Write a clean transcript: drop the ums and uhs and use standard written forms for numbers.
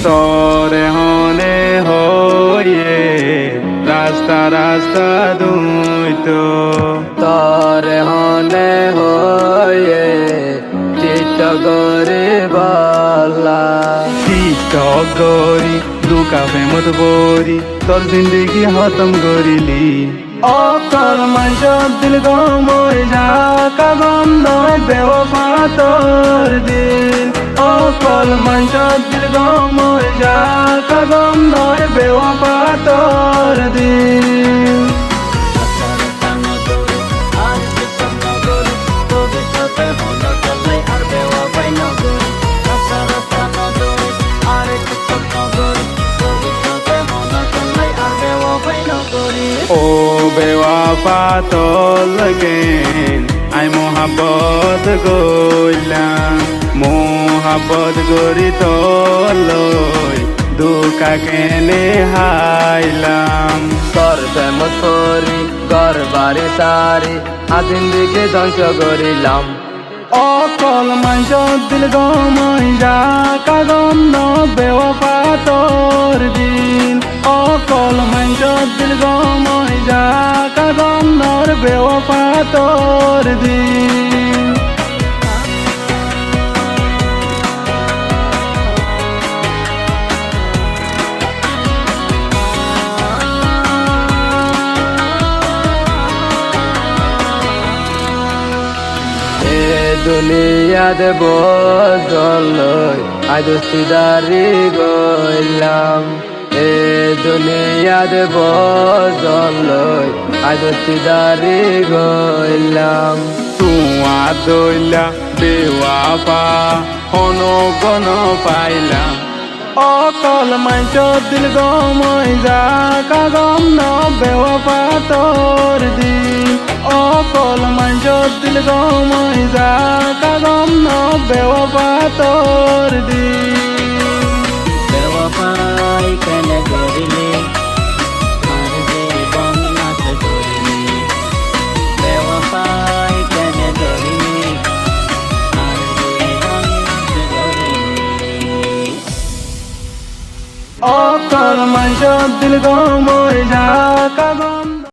তরে হনে হয়ে রাস্তা রাস্তা দুইতো তরে হনে হয়ে চিটগরে বালা গরি দুকা ফেমত বরি তোর জিন্দগি খতম করিলি অকল মাঞ্চ দিল গমই যা কাগম নয় বেওফা তোর দিল অকল মাঞ্চ দিল গমই যা কাগম নয় বেওফা তোর দিল ও বেওয়াফা তোল গেন আই মোহাব্বত গইলাম মোহাব্বত গরি তোল দুকা কেনে হাইলাম তোর প্রেমত করি ঘর বাড়ি সারি জিন্দিগি ধ্বংস করিলাম অকল মাঞ্চ দিল গমই যা কাগম ন বেওয়াফা তোর দিন অকল মাঞ্চ দিল গমই যা কাগম নর বেওয়াফা তোর দিন দুনিয়াত বদল আজ সিদারি গইলাম এ দুনিয়াত বদল আজ সিদারি গইলাম তুয়া দইলা বেওয়াফা হন গন পাইলাম অকল মাঞ্চ দিল গমই যা কাগম ন বেওয়াফা তোর দিন অকল মাঞ্চ দিল গমই যা কাগম ন বেওয়াফা তোর দিন বেওয়াফাই কেন করিলি আর জীবন নাশ করিলি বেওয়াফাই কেন করিলি আর জীবন নাশ করিলি অকল মাঞ্চ দিল গমই যা কাগম